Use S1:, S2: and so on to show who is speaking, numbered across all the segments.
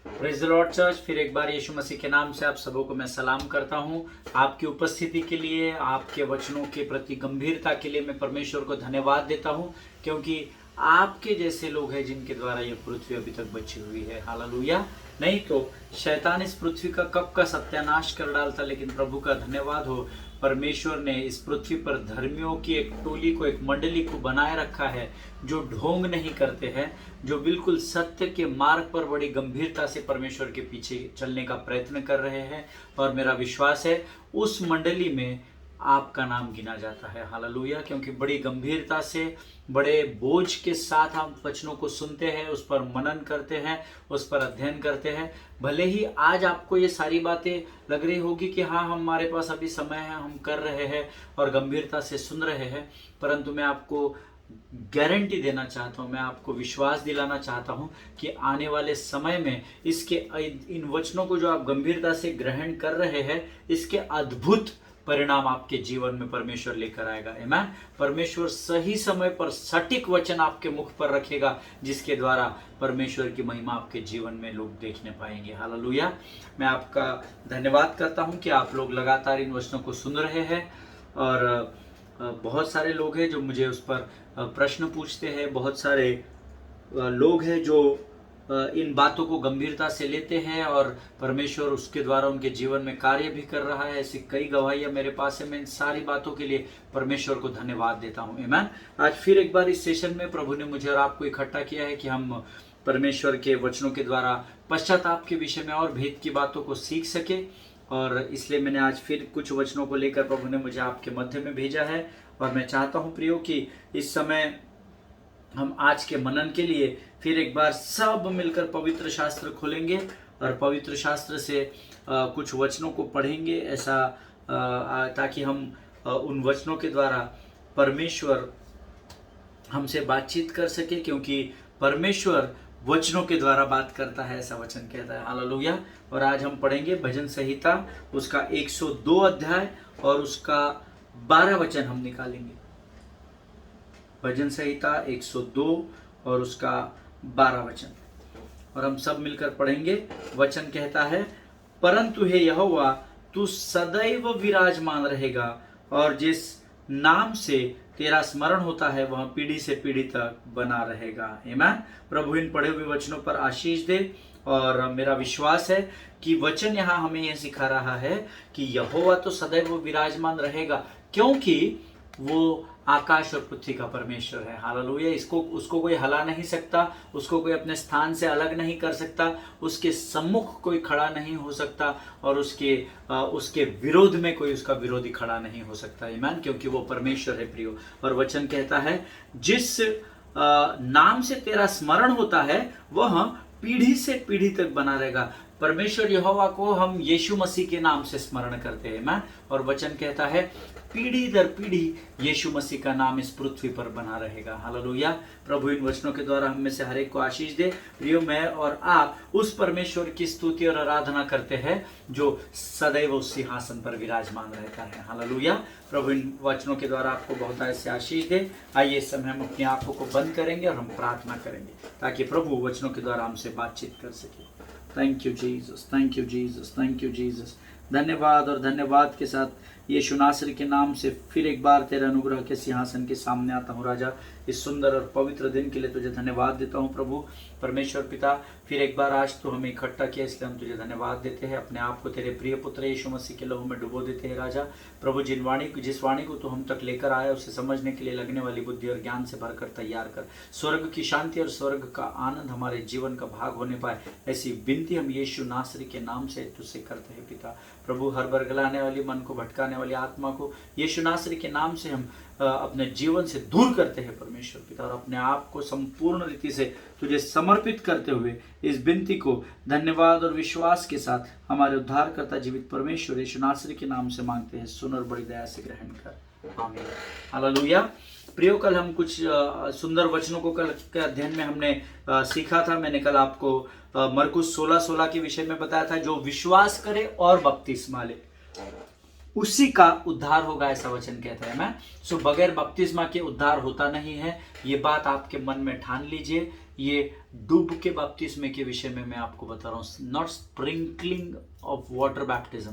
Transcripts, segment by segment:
S1: Praise the Lord church. फिर एक बार यीशु मसीह के नाम से आप सबों को मैं सलाम करता हूं। आपकी उपस्थिति के लिए, आपके वचनों के प्रति गंभीरता के लिए मैं परमेश्वर को धन्यवाद देता हूं, क्योंकि आपके जैसे लोग हैं जिनके द्वारा ये पृथ्वी अभी तक बची हुई है। हालेलुया। नहीं तो शैतान इस पृथ्वी का कब का सत्यानाश कर डालता, लेकिन प्रभु का धन्यवाद हो, परमेश्वर ने इस पृथ्वी पर धर्मियों की एक टोली को, एक मंडली को बनाए रखा है, जो ढोंग नहीं करते हैं, जो बिल्कुल सत्य के मार्ग पर बड़ी गंभीरता से परमेश्वर के पीछे चलने का प्रयत्न कर रहे हैं। और मेरा विश्वास है उस मंडली में आपका नाम गिना जाता है। हालेलुया। क्योंकि बड़ी गंभीरता से, बड़े बोझ के साथ हम वचनों को सुनते हैं, उस पर मनन करते हैं, उस पर अध्ययन करते हैं। भले ही आज आपको ये सारी बातें लग रही होगी कि हाँ, हमारे पास अभी समय है, हम कर रहे हैं और गंभीरता से सुन रहे हैं, परंतु मैं आपको गारंटी देना चाहता हूँ, मैं आपको विश्वास दिलाना चाहता हूँ कि आने वाले समय में इसके इन वचनों को जो आप गंभीरता से ग्रहण कर रहे हैं, इसके अद्भुत परिणाम आपके जीवन में परमेश्वर लेकर आएगा। आमीन। परमेश्वर सही समय पर सटीक वचन आपके मुख पर रखेगा, जिसके द्वारा परमेश्वर की महिमा आपके जीवन में लोग देखने पाएंगे। हालेलुया। मैं आपका धन्यवाद करता हूं कि आप लोग लगातार इन वचनों को सुन रहे हैं। और बहुत सारे लोग हैं जो मुझे उस पर प्रश्न पूछते हैं। बहुत सारे लोग हैं जो इन बातों को गंभीरता से लेते हैं और परमेश्वर उसके द्वारा उनके जीवन में कार्य भी कर रहा है। ऐसी कई गवाहियां मेरे पास है। मैं इन सारी बातों के लिए परमेश्वर को धन्यवाद देता हूं। आमीन। आज फिर एक बार इस सेशन में प्रभु ने मुझे और आपको इकट्ठा किया है कि हम परमेश्वर के वचनों के द्वारा पश्चाताप के विषय में और भेद की बातों को सीख सके। और इसलिए मैंने आज फिर कुछ वचनों को लेकर प्रभु ने मुझे आपके मध्य में भेजा है। और मैं चाहता हूं प्रियो कि इस समय हम आज के मनन के लिए फिर एक बार सब मिलकर पवित्र शास्त्र खोलेंगे और पवित्र शास्त्र से कुछ वचनों को पढ़ेंगे, ऐसा ताकि हम उन वचनों के द्वारा परमेश्वर हमसे बातचीत कर सके, क्योंकि परमेश्वर वचनों के द्वारा बात करता है, ऐसा वचन कहता है। हालेलुया। और आज हम पढ़ेंगे भजन संहिता, उसका 102 अध्याय और उसका 12 वचन हम निकालेंगे। भजन संहिता 102 और उसका 12 वचन, और हम सब मिलकर पढ़ेंगे। वचन कहता है, परंतु हे यहोवा, तू सदैव विराजमान रहेगा, और जिस नाम से तेरा स्मरण होता है वह पीढ़ी से पीढ़ी तक बना रहेगा। आमीन। प्रभु इन पढ़े हुए वचनों पर आशीष दे। और मेरा विश्वास है कि वचन यहाँ हमें यह सिखा रहा है कि यहोवा तो सदैव विराजमान रहेगा, क्योंकि वो आकाश और पृथ्वी का परमेश्वर है। हालेलुया। उसको कोई हला नहीं सकता, उसको कोई अपने स्थान से अलग नहीं कर सकता, उसके सम्मुख कोई खड़ा नहीं हो सकता, और उसके विरोध में कोई उसका विरोधी खड़ा नहीं हो सकता। आमीन। क्योंकि वो परमेश्वर है प्रियो। और वचन कहता है, जिस नाम से तेरा स्मरण होता है वह पीढ़ी से पीढ़ी तक बना रहेगा। परमेश्वर यहोवा को हम यीशु मसीह के नाम से स्मरण करते हैं। मैं और वचन कहता है, पीढ़ी दर पीढ़ी यीशु मसीह का नाम इस पृथ्वी पर बना रहेगा। हालेलुया। प्रभु इन वचनों के द्वारा हम में से हर एक को आशीष दे। प्रियो, मैं और आप उस परमेश्वर की स्तुति और आराधना करते हैं जो सदैव उस सिंहासन पर विराजमान रहता है। हालेलुया। प्रभु इन वचनों के द्वारा आपको बहुत ऐसे आशीष दे। आइए इस समय हम अपनी आंखों को बंद करेंगे और हम प्रार्थना करेंगे, ताकि प्रभु वचनों के द्वारा हमसे बातचीत कर सके। Thank you Jesus, thank you Jesus, thank you Jesus. धन्यवाद और धन्यवाद के साथ यीशु नासरी के नाम से फिर एक बार तेरे अनुग्रह के सिंहासन के सामने आता हूँ। राजा, इस सुंदर और पवित्र दिन के लिए तुझे धन्यवाद देता हूँ। प्रभु परमेश्वर पिता, फिर एक बार आज तो हमें इकट्ठा किया, इसलिए हम तुझे धन्यवाद देते हैं। अपने आप को तेरे प्रिय पुत्र यीशु मसीह के लहू में डुबो देते हैं। राजा प्रभु, जिस वाणी को तू हम तक लेकर आया, उसे समझने के लिए लगने वाली बुद्धि और ज्ञान से भरकर तैयार कर। स्वर्ग की शांति और स्वर्ग का आनंद हमारे जीवन का भाग होने पाए, ऐसी विनती हम यीशु नासरी के नाम से तुझसे करते हैं पिता। प्रभु, हर बरगलाने वाली, मन को भटकाने वाली आत्मा को यीशु नासरी के नाम से हम अपने जीवन से दूर करते हैं परमेश्वर पिता, और अपने आप को संपूर्ण रीति से तुझे समर्पित करते हुए इस विनती को धन्यवाद और विश्वास के साथ हमारे उद्धारकर्ता जीवित परमेश्वर यीशु नासरी के नाम से मांगते हैं। सुन और बड़ी दया से ग्रहण कर। आमीन। हालेलुया। प्रियो, कल हम कुछ सुंदर वचनों को कल के अध्ययन में हमने सीखा था। मैंने कल आपको मरकुस 16:16 के विषय में बताया था, जो विश्वास करे और बपतिस्मा ले उसी का उद्धार होगा, ऐसा वचन कहता है। मैं बगैर बपतिस्मा के उद्धार होता नहीं है। ये बात आपके मन में ठान लीजिए। ये डूब के बपतिस्मे के विषय में मैं आपको बता रहा हूँ, not sprinkling of water baptism,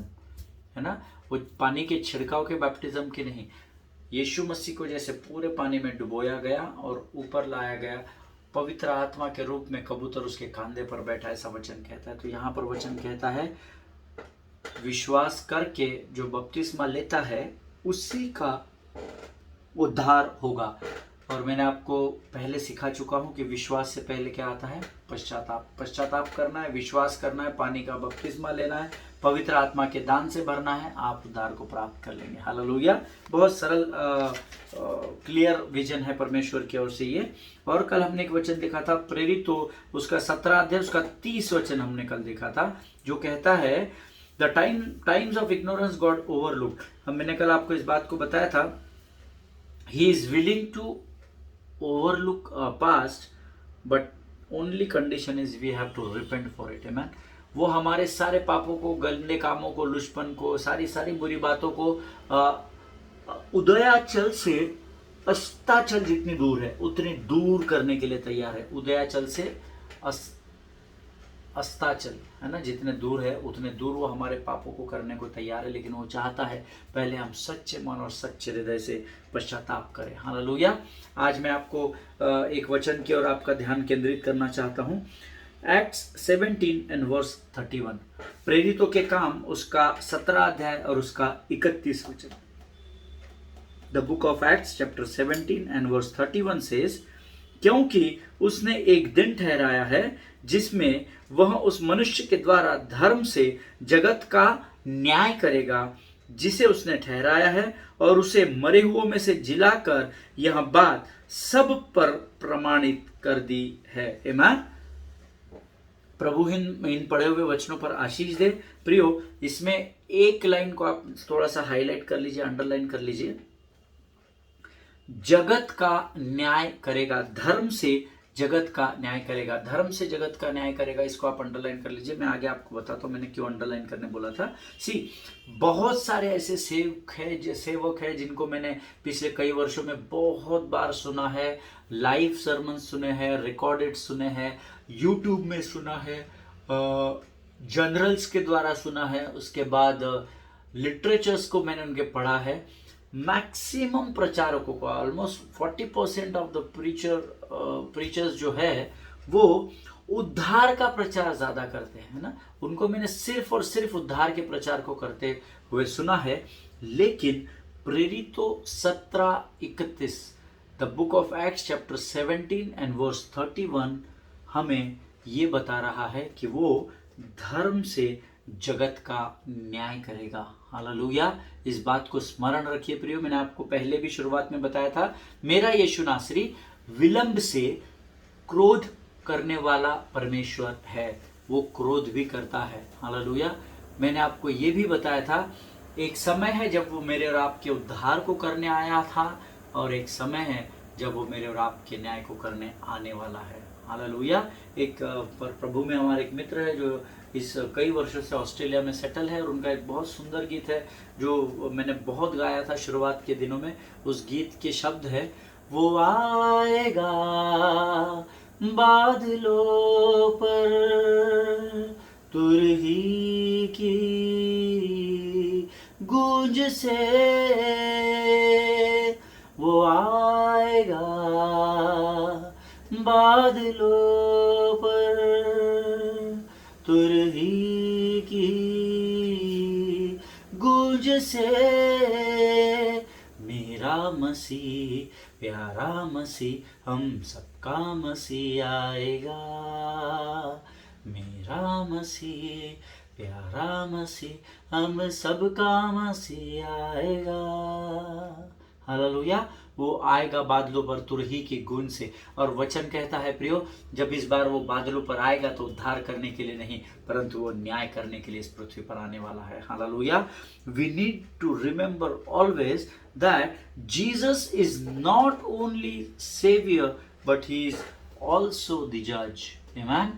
S1: है ना, वो पानी के छिड़काव के बैप्टिज्म के नहीं। यीशु मसीह को जैसे पूरे पानी में डुबोया गया और ऊपर लाया गया, पवित्र आत्मा के रूप में कबूतर उसके कंधे पर बैठा, ऐसा वचन कहता है। तो यहाँ पर वचन कहता है विश्वास करके जो बपतिस्मा लेता है उसी का उद्धार होगा। और मैंने आपको पहले सिखा चुका हूँ कि विश्वास से पहले क्या आता है, पश्चाताप। पश्चाताप करना है, विश्वास करना है, पानी का बपतिस्मा लेना है, पवित्र आत्मा के दान से भरना है, आप उद्धार को प्राप्त कर लेंगे। हालेलुया। बहुत सरल क्लियर विजन है परमेश्वर की ओर से ये। और कल हमने एक वचन देखा था प्रेरित, तो उसका 17 अध्याय उसका 30 वचन हमने कल देखा था, जो कहता है the times of ignorance God overlook. हम मैंने कल आपको इस बात को बताया था, he is willing to overlook past but only condition is we have to repent for it, amen। वो हमारे सारे पापों को, गंदे कामों को, लुचपन को, सारी बुरी बातों को उदयाचल से अस्ताचल जितनी दूर है उतनी दूर करने के लिए तैयार है। उदयाचल से अस्ताचल, है ना, जितने दूर है उतने दूर वो हमारे पापों को करने को तैयार है, लेकिन वो चाहता है पहले हम सच्चे मन और सच्चे हृदय से पश्चाताप करें। हालेलुया। आज मैं आपको एक वचन की ओर आपका ध्यान केंद्रित करना चाहता हूँ। एक्ट्स 17 एंड वर्स 31, प्रेरितों के काम उसका 17 अध्याय और उसका 31 वचन। The book of Acts chapter 17 and verse 31 says, क्योंकि उसने एक दिन ठहराया है जिसमें वह उस मनुष्य के द्वारा धर्म से जगत का न्याय करेगा जिसे उसने ठहराया है, और उसे मरे हुओं में से जिलाकर यह बात सब पर प्रमाणित कर दी है। आमीन। प्रभु इन पढ़े हुए वचनों पर आशीष दे। प्रियो, इसमें एक लाइन को आप थोड़ा सा हाईलाइट कर लीजिए, अंडरलाइन कर लीजिए। जगत का न्याय करेगा, धर्म से जगत का न्याय करेगा, धर्म से जगत का न्याय करेगा, इसको आप अंडरलाइन कर लीजिए। मैं आगे आपको बताता हूँ मैंने क्यों अंडरलाइन करने बोला था। बहुत सारे ऐसे सेवक है जिनको मैंने पिछले कई वर्षों में बहुत बार सुना है, लाइव सरमन सुने हैं, रिकॉर्डेड सुने हैं, यूट्यूब में सुना है, जनरल्स के द्वारा सुना है, उसके बाद लिटरेचर्स को मैंने उनके पढ़ा है। मैक्सिमम प्रचारकों को, ऑलमोस्ट 40% ऑफ द प्रीचर्स जो है वो उद्धार का प्रचार ज्यादा करते हैं ना, उनको मैंने सिर्फ और सिर्फ उद्धार के प्रचार को करते हुए सुना है। लेकिन प्रेरितों 17:31, the book of Acts chapter 17 and verse 31 हमें ये बता रहा है कि वो धर्म से जगत का न्याय करेगा। हालेलुया। इस बात को स्मरण रखिए प्रियो, मैंने आपको पहले भी शुरुआत में बताया था, मेरा यीशु नासरी विलंब से क्रोध करने वाला परमेश्वर है, वो क्रोध भी करता है। हालेलुया। मैंने आपको ये भी बताया था, एक समय है जब वो मेरे और आपके उद्धार को करने आया था, और एक समय है जब वो मेरे और आपके न्याय को करने आने वाला है। हालेलुया। एक प्रभु में हमारे एक मित्र है जो इस कई वर्षों से ऑस्ट्रेलिया में सेटल है, और उनका एक बहुत सुंदर गीत है जो मैंने बहुत गाया था शुरुआत के दिनों में। उस गीत के शब्द है, वो आएगा बादलों पर तुरही की गूंज से, वो आएगा बादलों पर तुरही की गूंज से, मेरा मसीह प्यारा मसीह हम सबका मसीह आएगा, मेरा मसीह प्यारा मसीह हम सबका मसीह आएगा। हालेलुया। वो आएगा बादलों पर तुरही की गूंज से, और वचन कहता है प्रियो, जब इस बार वो बादलों पर आएगा तो उद्धार करने के लिए नहीं, परंतु वो न्याय करने के लिए इस पृथ्वी पर आने वाला है। Hallelujah. We need to remember always that Jesus is not only saviour but he is also the जज। आमीन।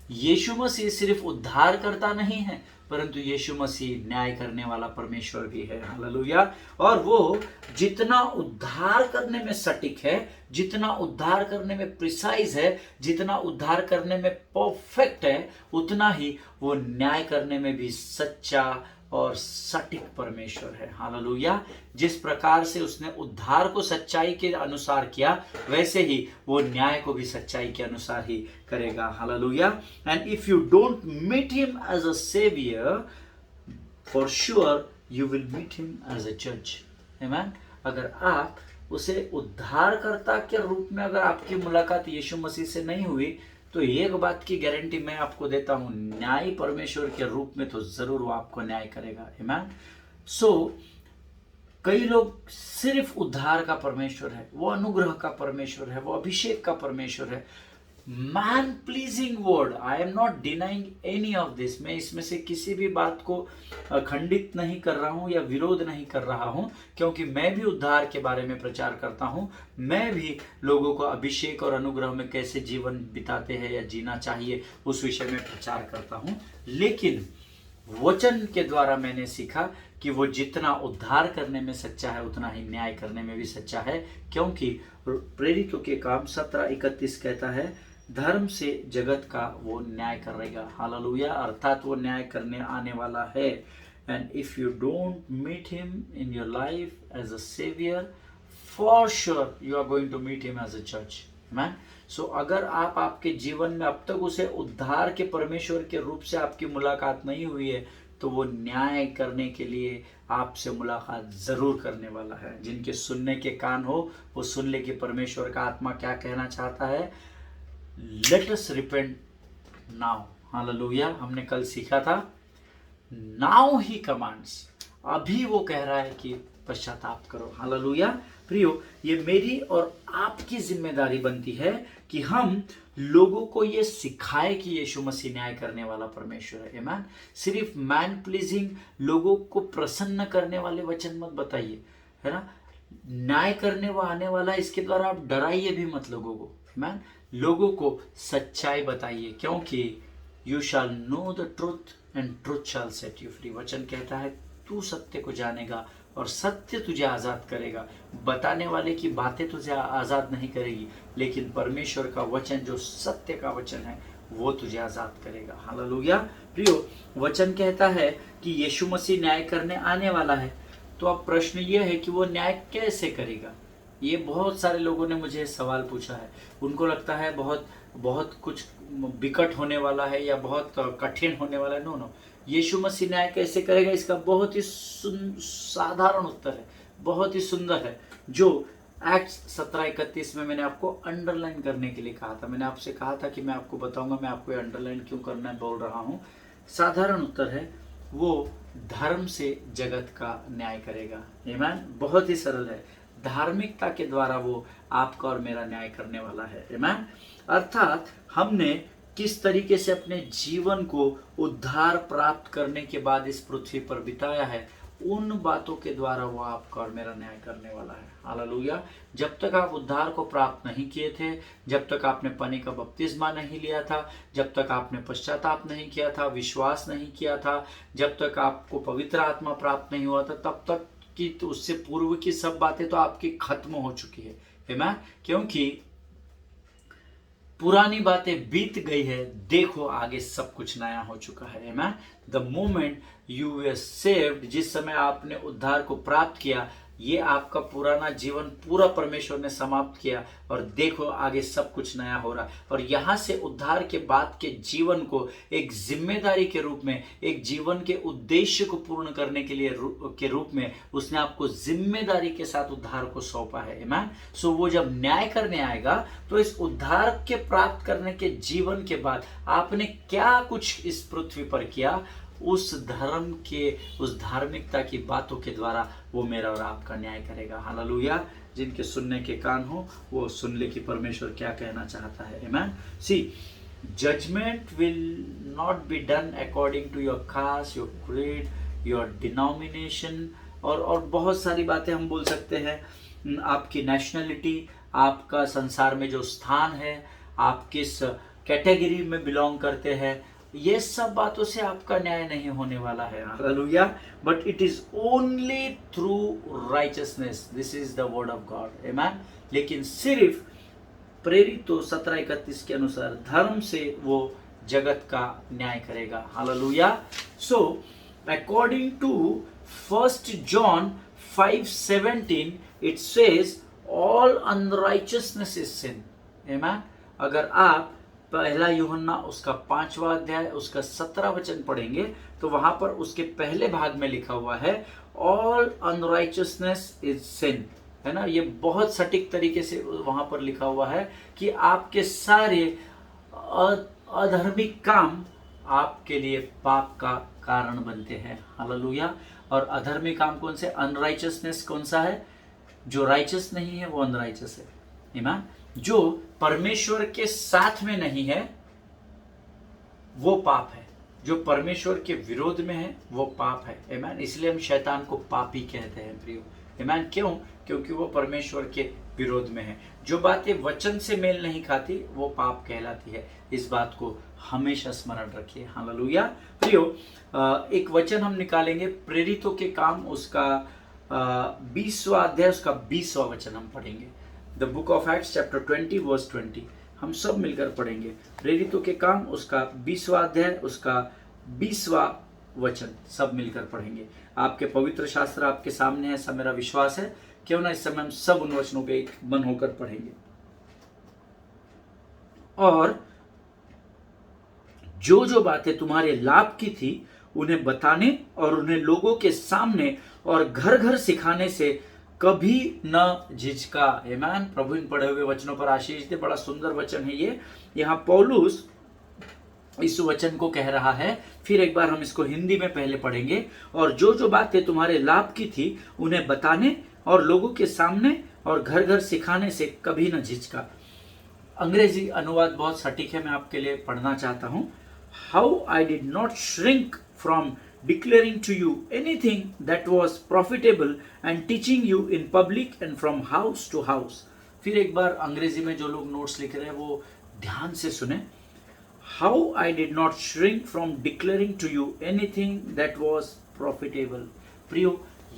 S1: यीशु मसीह सिर्फ उद्धार करता नहीं है, परंतु यीशु मसीह न्याय करने वाला परमेश्वर भी है। हालेलुया। और वो जितना उद्धार करने में सटीक है, जितना उद्धार करने में प्रिसाइज है, जितना उद्धार करने में परफेक्ट है, उतना ही वो न्याय करने में भी सच्चा और सटीक परमेश्वर है। हालेलुया। जिस प्रकार से उसने उद्धार को सच्चाई के अनुसार किया, वैसे ही वो न्याय को भी सच्चाई के अनुसार ही करेगा। Hallelujah. And if you don't meet him as a saviour, for sure you will meet him as a जज। आमीन। अगर आप उसे उद्धारकर्ता के रूप में अगर आपकी मुलाकात यीशु मसीह से नहीं हुई, तो एक बात की गारंटी मैं आपको देता हूं, न्याय परमेश्वर के रूप में तो जरूर वो आपको न्याय करेगा। आमीन। सो कई लोग सिर्फ उद्धार का परमेश्वर है, वो अनुग्रह का परमेश्वर है, वो अभिषेक का परमेश्वर है, man pleasing word. I am not denying any of this. मैं इसमें से किसी भी बात को खंडित नहीं कर रहा हूं या विरोध नहीं कर रहा हूं, क्योंकि मैं भी उद्धार के बारे में प्रचार करता हूं। मैं भी लोगों को अभिषेक और अनुग्रह में कैसे जीवन बिताते हैं या जीना चाहिए, उस विषय में प्रचार करता हूं। लेकिन वचन के द्वारा मैंने सीखा कि वो जितना उद्धार करने में सच्चा है, उतना ही न्याय करने में भी सच्चा है। क्योंकि प्रेरितों के काम 17:31 कहता है, धर्म से जगत का वो न्याय करेगा। हालेलुया। अर्थात वो न्याय करने आने वाला है। And if you don't meet him in your life as a saviour, for sure you are going to meet him as a जज। मैन सो अगर आप आपके जीवन में अब तक उसे उद्धार के परमेश्वर के रूप से आपकी मुलाकात नहीं हुई है, तो वो न्याय करने के लिए आपसे मुलाकात जरूर करने वाला है। जिनके सुनने के कान हो वो सुन ले कि परमेश्वर का आत्मा क्या कहना चाहता है। Let us repent now. Hallelujah. हमने कल सीखा था, नाउ ही कमांड्स, अभी वो कह रहा है कि पश्चाताप करो। हालेलुया। प्रियो, ये मेरी और आपकी जिम्मेदारी बनती है कि हम लोगों को ये सिखाए कि यीशु मसीह न्याय करने वाला परमेश्वर है। आमीन। सिर्फ मैन प्लीजिंग, लोगों को प्रसन्न करने वाले वचन मत बताइए, है ना। न्याय करने वो आने वाला है, इसके द्वारा आप डराइए भी मत लोगों को। आमीन। लोगों को सच्चाई बताइए, क्योंकि you shall know the truth and truth shall set you free. वचन कहता है तू सत्य को जानेगा और सत्य तुझे आजाद करेगा। बताने वाले की बातें तुझे आजाद नहीं करेगी, लेकिन परमेश्वर का वचन जो सत्य का वचन है वो तुझे आजाद करेगा। हालेलुया। प्रियो, वचन कहता है कि यीशु मसीह न्याय करने आने वाला है। तो अब प्रश्न ये है कि वो न्याय कैसे करेगा। ये बहुत सारे लोगों ने मुझे सवाल पूछा है। उनको लगता है बहुत कुछ विकट होने वाला है या बहुत कठिन होने वाला है। नो, यीशु मसीह न्याय कैसे करेगा, इसका बहुत ही साधारण उत्तर है, बहुत ही सुंदर है, जो एक्ट्स 17:31 में मैंने आपको अंडरलाइन करने के लिए कहा था। मैंने आपसे कहा था कि मैं आपको बताऊंगा, मैं आपको अंडरलाइन क्यों करना बोल रहा हूँ। साधारण उत्तर है, वो धर्म से जगत का न्याय करेगा। आमीन। बहुत ही सरल है, धार्मिकता के द्वारा वो आपका और मेरा न्याय करने वाला है। आमीन। अर्थात हमने किस तरीके से अपने जीवन को उद्धार प्राप्त करने के बाद इस पृथ्वी पर बिताया है, उन बातों के द्वारा वो आपका और मेरा न्याय करने वाला है। हालेलुया। जब तक आप उद्धार को प्राप्त नहीं किए थे, जब तक आपने पानी का बपतिस्मा नहीं लिया था, जब तक आपने पश्चाताप नहीं किया था, विश्वास नहीं किया था, जब तक आपको पवित्र आत्मा प्राप्त नहीं हुआ था, तब तक की तो उससे पूर्व की सब बातें तो आपकी खत्म हो चुकी है। आमीन। क्योंकि पुरानी बातें बीत गई है, देखो आगे सब कुछ नया हो चुका है। आमीन। The moment you were saved, जिस समय आपने उद्धार को प्राप्त किया, ये आपका पुराना जीवन पूरा परमेश्वर ने समाप्त किया और देखो आगे सब कुछ नया हो रहा। और यहाँ से उद्धार के बाद के जीवन को एक जिम्मेदारी के रूप में, एक जीवन के उद्देश्य को पूर्ण करने के लिए के रूप में उसने आपको जिम्मेदारी के साथ उद्धार को सौंपा है। आमीन। सो वो जब न्याय करने आएगा, तो इस उद्धार के प्राप्त करने के जीवन के बाद आपने क्या कुछ इस पृथ्वी पर किया, उस धर्म के, उस धार्मिकता की बातों के द्वारा वो मेरा और आपका न्याय करेगा। हालेलुया। जिनके सुनने के कान हो वो सुन ले कि परमेश्वर क्या कहना चाहता है। आमीन। See, judgement will not be done according to your caste, your creed, your denomination और बहुत सारी बातें हम बोल सकते हैं। आपकी नेशनलिटी, आपका संसार में जो स्थान है, आप कैटेगरी में बिलोंग करते हैं, ये सब बातों से आपका न्याय नहीं होने वाला है। हालेलुया। But it is only through righteousness, this is the word of God, आमेन। लेकिन सिर्फ प्रेरितों 17:31 के अनुसार धर्म से वो जगत का न्याय करेगा। हालेलुया। So according to 1 John 5:17 it says all unrighteousness is sin, आमेन। अगर आप पहला यूहन्ना उसका 5वां अध्याय उसका 17 वचन पढ़ेंगे तो वहां पर उसके पहले भाग में लिखा हुआ है ऑल अनराइचियसनेस इज सिन, है ना। ये बहुत सटीक तरीके से वहां पर लिखा हुआ है कि आपके सारे अधार्मिक काम आपके लिए पाप का कारण बनते हैं। हालेलुया। और अधार्मिक काम कौन से? अनराइचियसनेस कौन सा है? जो राइचियस नहीं है वो अनराइचियस है, आमेन। जो परमेश्वर के साथ में नहीं है वो पाप है, जो परमेश्वर के विरोध में है वो पाप है, आमेन। इसलिए हम शैतान को पापी कहते हैं प्रियो, आमेन। क्यों? क्योंकि वो परमेश्वर के विरोध में है। जो बातें वचन से मेल नहीं खाती वो पाप कहलाती है। इस बात को हमेशा स्मरण रखिए। हालेलुया। प्रियो, एक वचन हम निकालेंगे प्रेरितों के काम उसका 20वां अध्याय उसका 20वां वचन हम पढ़ेंगे। The book of Acts chapter 20 verse 20 हम सब मिलकर पढ़ेंगे। प्रेरितों के काम उसका 20वां अध्याय उसका 20वां वचन सब मिलकर पढ़ेंगे। आपके पवित्र शास्त्र आपके सामने है, ऐसा मेरा विश्वास है। क्यों ना इस समय हम सब उन वचनों पे एक मन होकर पढ़ेंगे। और जो जो बातें तुम्हारे लाभ की थी उन्हें बताने और उन्हें लोगों के सामने और घर घर सिखाने से कभी न झिझका, आमेन। प्रभु इन पढ़े हुए वचनों पर आशीष दे। बड़ा सुंदर वचन है ये। यहाँ पौलुस इस वचन को कह रहा है। फिर एक बार हम इसको हिंदी में पहले पढ़ेंगे। और जो जो बातें तुम्हारे लाभ की थी उन्हें बताने और लोगों के सामने और घर घर सिखाने से कभी न झिझका। अंग्रेजी अनुवाद बहुत सटीक है, मैं आपके लिए पढ़ना चाहता हूं। How I did not shrink from declaring to you anything that was profitable and teaching you in public and from house to house। फिर एक बार अंग्रेजी में जो लोग नोट्स लिख रहे हैं वो ध्यान से सुने। How I did not shrink from declaring to you anything that was profitable। प्रियो,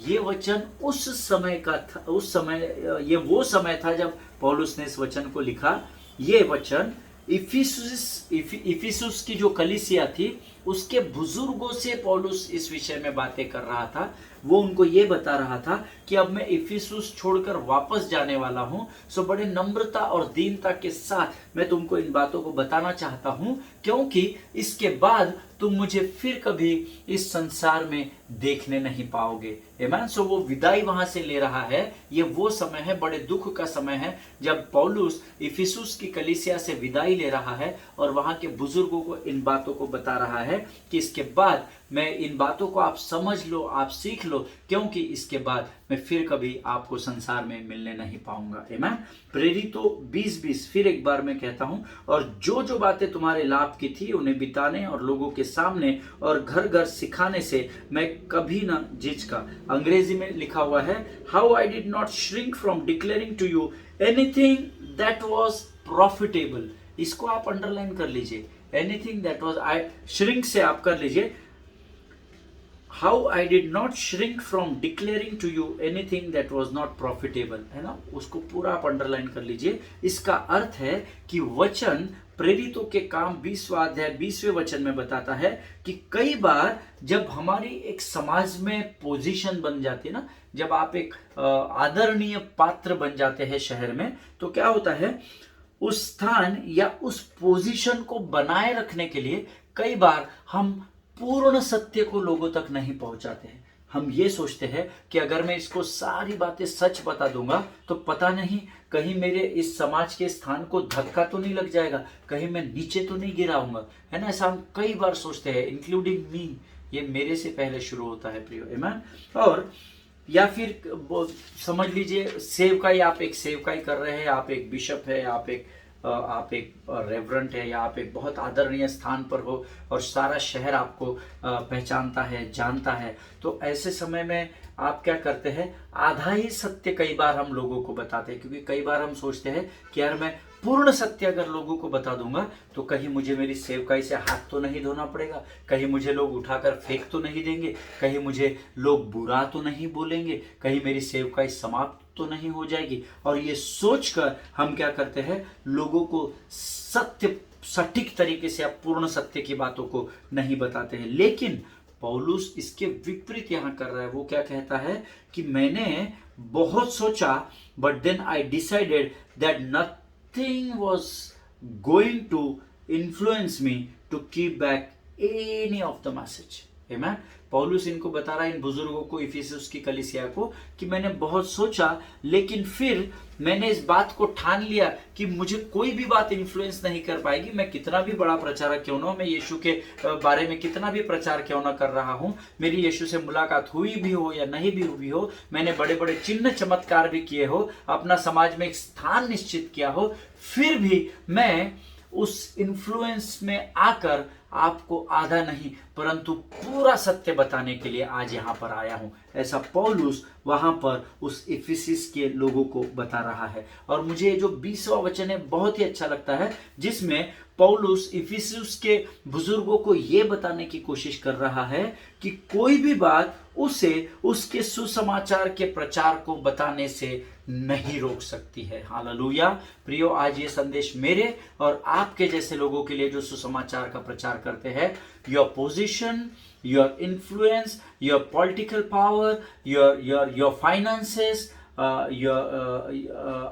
S1: ये वचन उस समय का था, उस समय ये वो समय था जब पौलुस ने इस वचन को लिखा। ये वचन इफिसुस की जो कलीसिया थी उसके बुजुर्गों से पौलुस इस विषय में बातें कर रहा था। वो उनको ये बता रहा था कि अब मैं इफिसुस छोड़कर वापस जाने वाला हूं। सो बड़े नम्रता और दीनता के साथ मैं तुमको इन बातों को बताना चाहता हूं, क्योंकि इसके बाद तुम मुझे फिर कभी इस संसार में देखने नहीं पाओगे, आमेन। सो वो विदाई वहां से ले रहा है। ये वो समय है, बड़े दुख का समय है, जब पौलुस इफिसुस की कलीसिया से विदाई ले रहा है और वहां के बुजुर्गों को इन बातों को बता रहा है कि इसके बाद मैं इन बातों को आप समझ लो, आप सीख लो, क्योंकि इसके बाद मैं फिर कभी आपको संसार में मिलने नहीं पाऊंगा, आमेन। प्रेरितों 20:20 फिर एक बार मैं कहता हूं। और जो जो बातें तुम्हारे लाभ की थी उन्हें बिताने और लोगों के सामने और घर घर सिखाने से मैं कभी ना झिझका। अंग्रेजी में लिखा हुआ है how I did not shrink from declaring to you anything that was profitable. इसको आप अंडरलाइन कर लीजिए। Anything that was, I shrink से आप कर लीजिए How I did not shrink from declaring to you anything that was not profitable, है ना। उसको पूरा आप अंडरलाइन कर लीजिए। इसका अर्थ है कि वचन प्रेरितों के काम 20वां अध्याय 20वें वचन में बताता है कि कई बार जब हमारी एक समाज में पोजीशन बन जाती है ना, जब आप एक आदरणीय पात्र बन जाते हैं शहर में, तो क्या होता है उस स्थान या उस पोजीशन को बनाए रखने के लिए कई बार हम पूर्ण सत्य को लोगों तक नहीं पहुंचाते हैं। हम ये सोचते हैं कि अगर मैं इसको सारी बातें सच बता दूंगा तो पता नहीं कहीं मेरे इस समाज के स्थान को धक्का तो नहीं लग जाएगा, कहीं मैं नीचे तो नहीं गिराऊंगा, है ना। ऐसा हम कई बार सोचते हैं, इंक्लूडिंग मी। ये मेरे से पहले शुरू होता है प्रियो, आमेन। और या फिर समझ लीजिए सेवकाई, आप एक सेवकाई कर रहे हैं, आप एक बिशप है, आप एक रेवरेंट है, या आप एक बहुत आदरणीय स्थान पर हो और सारा शहर आपको पहचानता है, जानता है। तो ऐसे समय में आप क्या करते हैं, आधा ही सत्य कई बार हम लोगों को बताते हैं, क्योंकि कई बार हम सोचते हैं कि यार मैं पूर्ण सत्य अगर लोगों को बता दूंगा तो कहीं मुझे मेरी सेवकाई से हाथ तो नहीं धोना पड़ेगा, कहीं मुझे लोग उठाकर फेंक तो नहीं देंगे, कहीं मुझे लोग बुरा तो नहीं बोलेंगे, कहीं मेरी सेवकाई समाप्त तो नहीं हो जाएगी। और ये सोचकर हम क्या करते हैं, लोगों को सत्य सटीक तरीके से पूर्ण सत्य की बातों को नहीं बताते हैं। लेकिन पौलुस इसके विपरीत यहां कर रहा है। वो क्या कहता है कि मैंने बहुत सोचा, but then I decided that nothing was going to influence me to keep back any of the message. आमेन। पौलुस इनको बता रहा है, इन बुजुर्गों को, इफिसुस की कलीसिया को, कि मैंने बहुत सोचा लेकिन फिर मैंने इस बात को ठान लिया कि मुझे कोई भी बात इन्फ्लुएंस नहीं कर पाएगी। मैं कितना भी बड़ा प्रचारक क्यों ना हो, मैं यीशु के बारे में कितना भी प्रचार क्यों ना कर रहा हूं, मेरी यीशु से मुलाकात हुई भी हो या नहीं भी हुई हो, मैंने बड़े बड़े चिन्ह चमत्कार भी किए हो, अपना समाज में एक स्थान निश्चित किया हो, फिर भी मैं उस इन्फ्लुएंस में आकर आपको आधा नहीं परंतु पूरा सत्य बताने के लिए आज यहां पर आया हूं। ऐसा पौलुस वहां पर उस इफिसिस के लोगों को बता रहा है। और मुझे जो 20वां वचन है बहुत ही अच्छा लगता है, जिसमें पौलुस इफिसुस के बुजुर्गों को यह बताने की कोशिश कर रहा है कि कोई भी बात उसे उसके सुसमाचार के प्रचार को बताने से नहीं रोक सकती है। हालेलुया। प्रियो, आज ये संदेश मेरे और आपके जैसे लोगों के लिए जो सुसमाचार का प्रचार करते हैं, your position, your influence, your political power, your finances,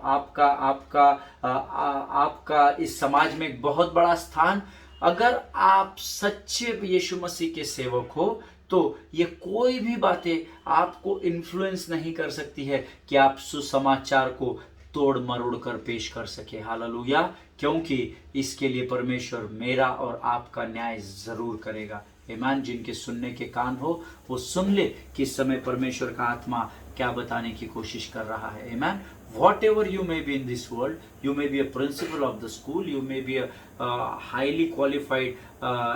S1: आपका आपका आपका इस समाज में एक बहुत बड़ा स्थान, अगर आप सच्चे यीशु मसीह के सेवक हो तो ये कोई भी बातें आपको इन्फ्लुएंस नहीं कर सकती है कि आप सुसमाचार को तोड़ मरोड़ कर पेश कर सके। हालेलुया। क्योंकि इसके लिए परमेश्वर मेरा और आपका न्याय जरूर करेगा। ईमान। जिनके सुनने के कान हो वो सुन ले कि इस समय परमेश्वर का आत्मा क्या बताने की कोशिश कर रहा है। ईमान। Whatever you may be in this world, you may be a principal of the school, you may be a highly qualified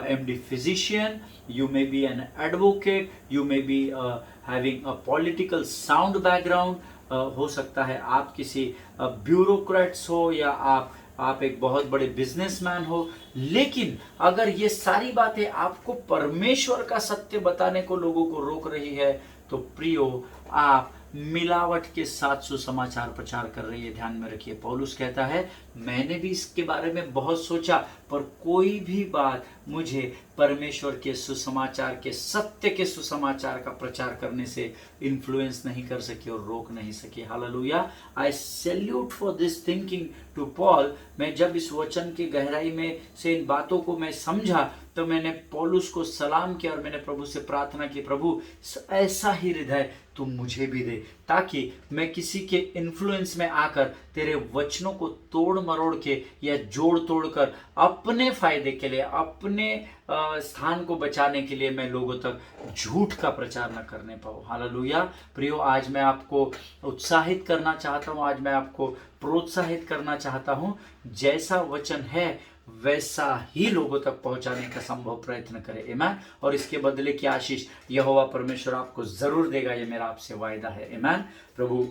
S1: MD physician, you may be an advocate, you may be having a political sound background, हो सकता है आप किसी bureaucrats हो या आप एक बहुत बड़े बिजनेसमैन हो, लेकिन अगर ये सारी बातें आपको परमेश्वर का सत्य बताने को लोगों को रोक रही है तो प्रियो, आप मिलावट के साथ सुसमाचार प्रचार कर रही है। ध्यान में रखिए, पौलुस कहता है मैंने भी इसके बारे में बहुत सोचा पर कोई भी बात मुझे परमेश्वर के सुसमाचार के सत्य के सुसमाचार का प्रचार करने से इन्फ्लुएंस नहीं कर सकी और रोक नहीं सकी। Hallelujah. I salute for this thinking to Paul. मैं जब इस वचन की गहराई में से इन बातों को मैं समझा तो मैंने पौलुस को सलाम किया और मैंने प्रभु से प्रार्थना की, प्रभु ऐसा ही हृदय तुम मुझे भी दे ताकि मैं किसी के इन्फ्लुएंस में आकर तेरे वचनों को तोड़ मरोड़ के या जोड़ तोड़ कर अपने फायदे के लिए, अपने स्थान को बचाने के लिए मैं लोगों तक झूठ का प्रचार न करने पाऊँ। हालेलुया। प्रियो, आज मैं आपको उत्साहित करना चाहता हूँ, आज मैं आपको प्रोत्साहित करना चाहता हूँ, जैसा वचन है वैसा ही लोगों तक पहुंचाने का संभव प्रयत्न करें। आमीन। और इसके बदले की आशीष यहोवा परमेश्वर आपको जरूर देगा, ये मेरा आपसे वायदा है। आमीन। प्रभु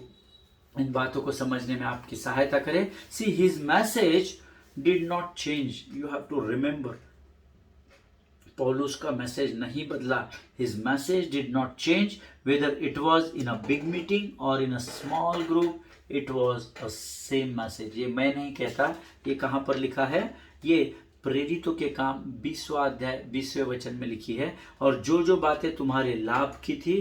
S1: इन बातों को समझने में आपकी सहायता करें। See his message did not change, you have to remember. पौलुस का मैसेज नहीं बदला। His message did not change whether it was in a big meeting और in a small group, it was a same message. ये मैं नहीं कहता, ये कहां पर लिखा है? ये प्रेरितों के काम 20वां अध्याय 20वें वचन में लिखी है। और जो जो बातें तुम्हारे लाभ की थी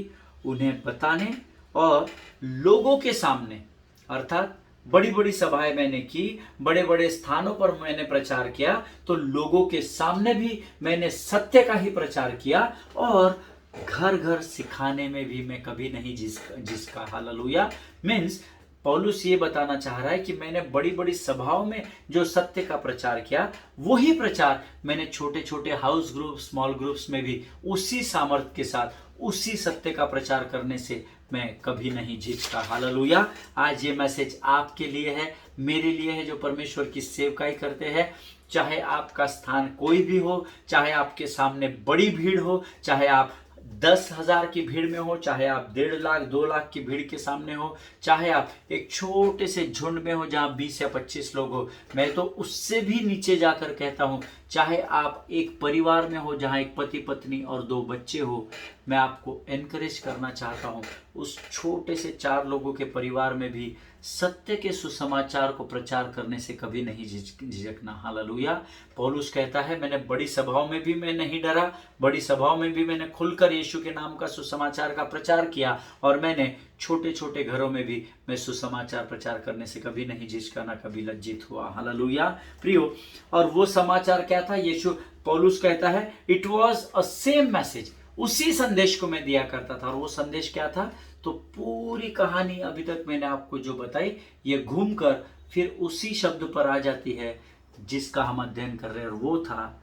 S1: उन्हें बताने और लोगों के सामने, अर्थात बड़ी बड़ी सभाएं मैंने की, बड़े बड़े स्थानों पर मैंने प्रचार किया, तो लोगों के सामने भी मैंने सत्य का ही प्रचार किया और घर घर सिखाने में भी मैं कभी नहीं जिसका। हालेलुया। मीन्स पौलुस ये बताना चाह रहा है कि मैंने बड़ी बड़ी सभाओं में जो सत्य का प्रचार किया, वही प्रचार मैंने छोटे छोटे हाउस ग्रुप, स्मॉल ग्रुप्स में भी उसी सामर्थ्य के साथ उसी सत्य का प्रचार करने से मैं कभी नहीं झिझका। हालेलुया। आज ये मैसेज आपके लिए है, मेरे लिए है, जो परमेश्वर की सेवकाई करते हैं। चाहे आपका स्थान कोई भी हो, चाहे आपके सामने बड़ी भीड़ हो, चाहे आप 10,000 की भीड़ में हो, चाहे आप 1.5 लाख 2 लाख की भीड़ के सामने हो, चाहे आप एक छोटे से झुंड में हो जहां 20 या 25 लोग हो, मैं तो उससे भी नीचे जाकर कहता हूं, चाहे आप एक परिवार में हो जहां एक पति पत्नी और 2 बच्चे हो, मैं आपको एनकरेज करना चाहता हूं, उस छोटे से 4 लोगों के परिवार में भी सत्य के सुसमाचार को प्रचार करने से कभी नहीं झिझकना। हालेलुया। पौलुस कहता है, मैंने बड़ी सभाओं में भी मैं नहीं डरा, बड़ी सभाओं में भी मैंने खुलकर यीशु के नाम का सुसमाचार का प्रचार किया, और मैंने छोटे छोटे घरों में भी मैं सुसमाचार प्रचार करने से कभी नहीं झिझका, ना कभी लज्जित हुआ। हालेलुया प्रियो। और वो समाचार क्या था? यीशु, पौलुस कहता है, it was a same message, उसी संदेश को मैं दिया करता था। और वो संदेश क्या था? तो पूरी कहानी अभी तक मैंने आपको जो बताई, ये घूमकर फिर उसी शब्द पर आ जाती है जिसका हम अध्ययन कर रहे हैं, और वो था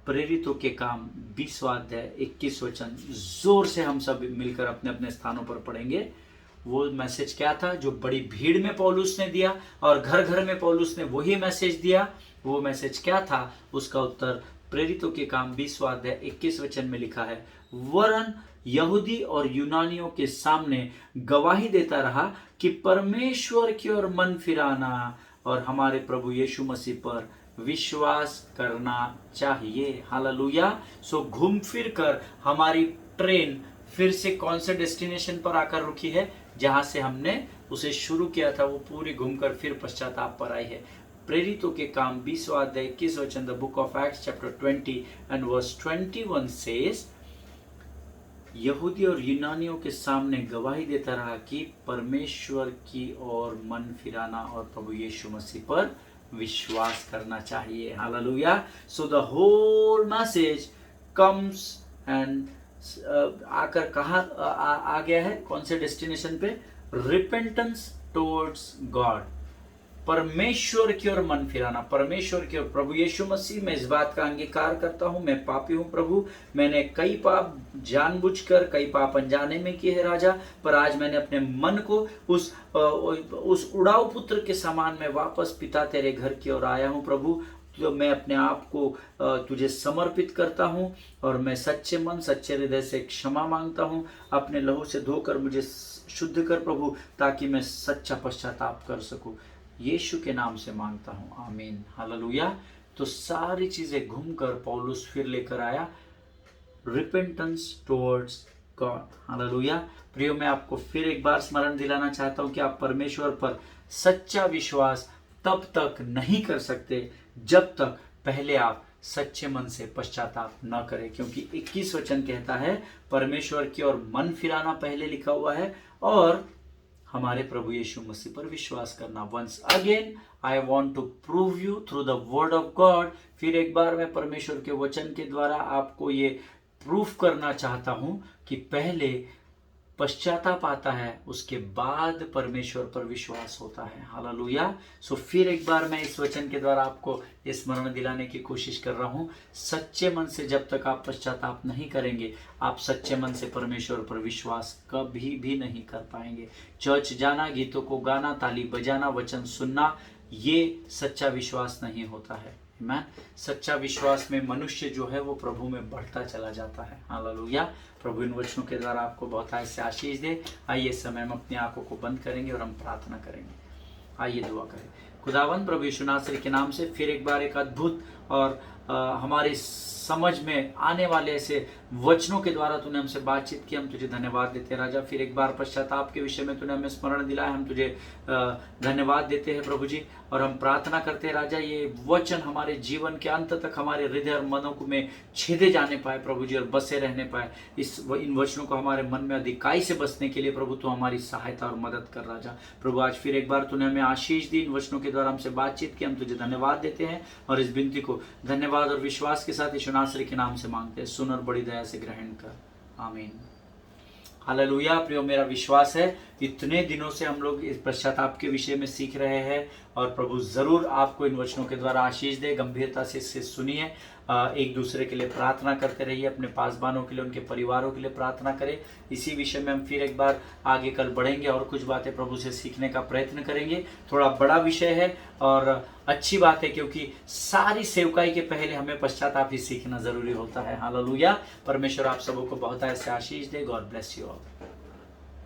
S1: प्रेरितों के काम 20वां अध्याय 21 वचन। जोर से हम सब मिलकर अपने अपने स्थानों पर पढ़ेंगे। वो मैसेज क्या था जो बड़ी भीड़ में पौलुस ने दिया, और घर घर में पौलुस ने वही मैसेज दिया। वो मैसेज क्या था? उसका उत्तर प्रेरितों के काम 20वां अध्याय 21 वचन में लिखा है, वरन यहूदी और यूनानियों के सामने गवाही देता रहा कि परमेश्वर की ओर मन फिराना और हमारे प्रभु यीशु मसीह पर विश्वास करना चाहिए। हालेलुया। सो घूम फिर कर हमारी ट्रेन फिर से कौन से डेस्टिनेशन पर आकर रुकी है? जहां से हमने उसे शुरू किया था, वो पूरी घूमकर फिर पश्चाताप पर आई है। प्रेरितों के काम 20वां अध्याय 21 वचन, the book of Acts chapter 20 and verse 21 says, यहूदी और यूनानियों के सामने गवाही देता रहा कि परमेश्वर की ओर मन फिराना और प्रभु यीशु मसीह पर विश्वास करना चाहिए। Hallelujah. So the whole message comes and आकर कहाँ आ गया है? कौन से डेस्टिनेशन पे? रिपेंटेंस टुवर्ड्स गॉड, परमेश्वर की ओर मन फिराना, परमेश्वर की ओर। प्रभु यीशु मसीह, मैं इस बात का अंगीकार करता हूं, मैं पापी हूं प्रभु, मैंने कई पाप जानबूझकर, कई पाप अनजाने में किए हैं राजा, पर आज मैंने अपने मन को उस उड़ाऊ पुत्र के समान मैं वापस पिता तेरे घर की ओर आया हूं प्रभु। तो मैं अपने आप को तुझे समर्पित करता हूं, और मैं सच्चे मन सच्चे हृदय से क्षमा मांगता हूं। अपने लहू से धोकर मुझे शुद्ध कर प्रभु, ताकि मैं सच्चा पश्चाताप कर सकूं। यीशु के नाम से मांगता हूं, आमीन। हालेलुया। तो सारी चीजें घूमकर पौलुस फिर लेकर आया रिपेंटेंस टुवर्ड्स गॉड। हालेलुया। प्रियो, मैं आपको फिर एक बार स्मरण दिलाना चाहता हूं कि आप परमेश्वर पर सच्चा विश्वास तब तक नहीं कर सकते जब तक पहले आप सच्चे मन से पश्चाताप न करें, क्योंकि 21 वचन कहता है परमेश्वर की ओर मन फिराना पहले लिखा हुआ है, और हमारे प्रभु यीशु मसीह पर विश्वास करना। Once again I want to prove you through the word of God. फिर एक बार मैं परमेश्वर के वचन के द्वारा आपको ये प्रूफ करना चाहता हूं कि पहले पश्चाताप आता है, उसके बाद परमेश्वर पर विश्वास होता है। हालेलुया। सो फिर एक बार मैं इस वचन के द्वारा आपको ये स्मरण दिलाने की कोशिश कर रहा हूँ, सच्चे मन से जब तक आप पश्चाताप नहीं करेंगे, आप सच्चे मन से परमेश्वर पर विश्वास कभी भी नहीं कर पाएंगे। चर्च जाना, गीतों को गाना, ताली बजाना, वचन सुनना, ये सच्चा विश्वास नहीं होता है। आमीन। सच्चा विश्वास में मनुष्य जो है वो प्रभु में बढ़ता चला जाता है। हालेलुया। प्रभु इन वचनों के द्वारा आपको बहुत से आशीष दे। आइए समय हम अपनी आंखों को बंद करेंगे और हम प्रार्थना करेंगे। आइए दुआ करें। खुदावंद प्रभु यीशु नासरी के नाम से फिर एक बार एक अद्भुत और हमारी समझ में आने वाले ऐसे वचनों के द्वारा तूने हमसे बातचीत की, हम तुझे धन्यवाद देते हैं राजा। फिर एक बार पश्चाताप के विषय में तूने हमें स्मरण दिलाया, हम तुझे धन्यवाद देते हैं प्रभु जी। और हम प्रार्थना करते हैं राजा, ये वचन हमारे जीवन के अंत तक हमारे हृदय और मनों को में छेदे जाने पाए प्रभु जी, और बसे रहने पाए। इन वचनों को हमारे मन में अधिकाई से बसने के लिए प्रभु तू हमारी सहायता और मदद कर राजा। प्रभु आज फिर एक बार तूने हमें आशीष दी, इन वचनों के द्वारा हमसे बातचीत की, हम तुझे धन्यवाद देते हैं, और इस विनती को धन्यवाद और विश्वास के साथ यीशु नासरी के नाम से मांगते हैं। सुन और बड़ी दया से ग्रहण कर, आमीन। हालेलुया। प्रियो, मेरा विश्वास है इतने दिनों से हम लोग इस पश्चाताप के विषय में सीख रहे हैं, और प्रभु ज़रूर आपको इन वचनों के द्वारा आशीष दे। गंभीरता से इससे सुनिए, एक दूसरे के लिए प्रार्थना करते रहिए, अपने पासबानों के लिए, उनके परिवारों के लिए प्रार्थना करें। इसी विषय में हम फिर एक बार आगे कल बढ़ेंगे और कुछ बातें प्रभु से सीखने का प्रयत्न करेंगे। थोड़ा बड़ा विषय है और अच्छी बात है, क्योंकि सारी सेवकाई के पहले हमें पश्चाताप ही सीखना जरूरी होता है। हालेलुया। परमेश्वर आप सबों को बहुत ऐसे आशीष दे। God bless you all.